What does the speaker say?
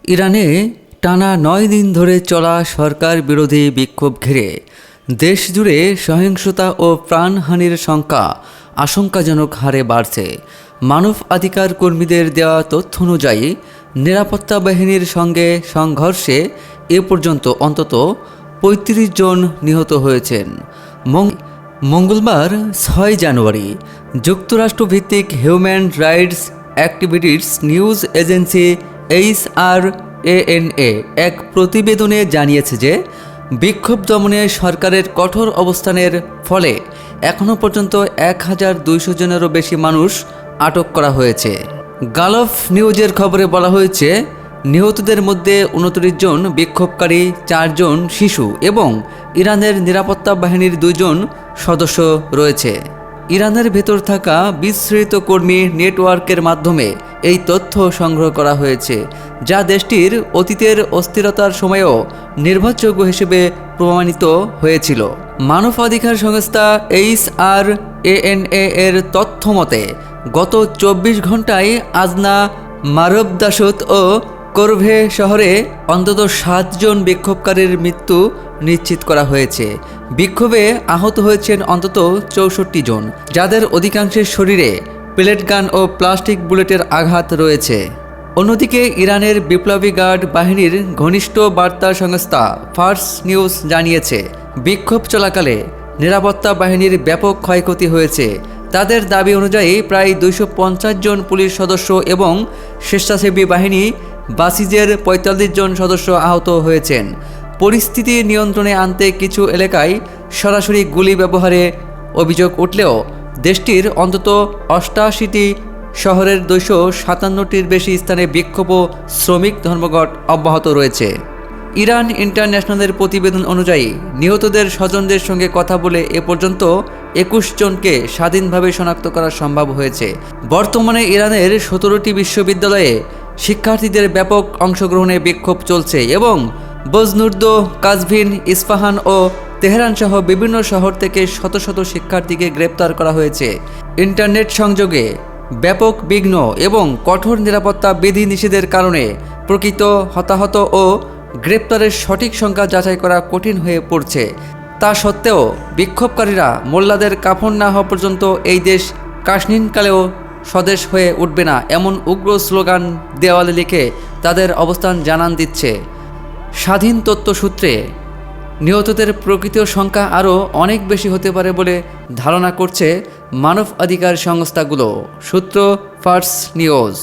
ইরানে টানা ৯ দিন ধরে চলা সরকার বিরোধী বিক্ষোভ ঘিরে দেশ জুড়ে সহিংসতা ও প্রাণহানির সংখ্যা আশঙ্কাজনক হারে বাড়ছে। মানবাধিকার কর্মীদের দেওয়া তথ্য অনুযায়ী নিরাপত্তা বাহিনীর সঙ্গে সংঘর্ষে এ পর্যন্ত অন্তত ৩৫ জন নিহত হয়েছেন। মঙ্গলবার ৬ জানুয়ারি যুক্তরাষ্ট্রভিত্তিক human rights activists news agency HRANA এক প্রতিবেদনে জানিয়েছে যে বিক্ষোভ দমনে সরকারের কঠোর অবস্থানের ফলে এখনও পর্যন্ত ১,২০০ জনেরও বেশি মানুষ আটক করা হয়েছে। গালফ নিউজের খবরে বলা হয়েছে, নিহতদের মধ্যে ২৯ জন বিক্ষোভকারী, ৪ জন শিশু এবং ইরানের নিরাপত্তা বাহিনীর ২ জন সদস্য রয়েছে। ইরানের ভেতর থাকা বিস্মৃত কর্মী নেটওয়ার্কের মাধ্যমে এই তথ্য সংগ্রহ করা হয়েছে, যা দেশটির অতীতের অস্থিরতার সময়েও নির্ভরযোগ্য হিসেবে প্রমাণিত হয়েছিল। মানবাধিকার সংস্থা HRANA এর তথ্য মতে গত ২৪ ঘন্টায় আজনা, মারবদাসত ও করভে শহরে অন্তত ৭ জন বিক্ষোভকারীর মৃত্যু নিশ্চিত করা হয়েছে। বিক্ষোভে আহত হয়েছেন অন্তত ৬৪ জন, যাদের অধিকাংশের শরীরে পেলেট গান ও প্লাস্টিক বুলেটের আঘাত রয়েছে। অন্যদিকে ইরানের বিপ্লবী গার্ড বাহিনীর ঘনিষ্ঠ বার্তা সংস্থা ফার্স নিউজ জানিয়েছে, বিক্ষোভ চলাকালে নিরাপত্তা বাহিনীর ব্যাপক ক্ষয়ক্ষতি হয়েছে। তাদের দাবি অনুযায়ী প্রায় ২৫০ জন পুলিশ সদস্য এবং স্বেচ্ছাসেবী বাহিনী বাসিজের ৪৫ জন সদস্য আহত হয়েছেন। পরিস্থিতি নিয়ন্ত্রণে আনতে কিছু এলাকায় সরাসরি গুলি ব্যবহারে অভিযোগ উঠলেও দেশটির অন্তত ৮৮টি শহরের ২৫৭টির বেশি স্থানে বিক্ষোভ ও শ্রমিক ধর্মঘট অব্যাহত রয়েছে। ইরান ইন্টারন্যাশনালের প্রতিবেদন অনুযায়ী নিহতদের স্বজনদের সঙ্গে কথা বলে এ পর্যন্ত ২১ জনকে স্বাধীনভাবে শনাক্ত করা সম্ভব হয়েছে। বর্তমানে ইরানের ১৭টি বিশ্ববিদ্যালয়ে শিক্ষার্থীদের ব্যাপক অংশগ্রহণে বিক্ষোভ চলছে এবং বজনুর্দ, কাজভিন, ইস্পাহান ও তেহরান সহ বিভিন্ন শহর থেকে শত শত শিক্ষার্থীকে গ্রেপ্তার করা হয়েছে। ইন্টারনেট সংযোগে ব্যাপক বিঘ্ন এবং কঠোর নিরাপত্তা বিধিনিষেধের কারণে প্রকৃত হতাহত ও গ্রেপ্তারের সঠিক সংখ্যা যাচাই করা কঠিন হয়ে পড়ছে। তা সত্ত্বেও বিক্ষোভকারীরা মোল্লাদের কাফন না হওয়া পর্যন্ত এই দেশ কাশনিনকালেও স্বদেশ হয়ে উঠবে না এমন উগ্র স্লোগান দেওয়ালে লিখে তাদের অবস্থান জানান দিচ্ছে। স্বাধীন তথ্যসূত্রে নিহতদের প্রকৃত সংখ্যা আরও অনেক বেশি হতে পারে বলে ধারণা করছে মানবাধিকার সংস্থাগুলো। সূত্র ফার্স নিউজ।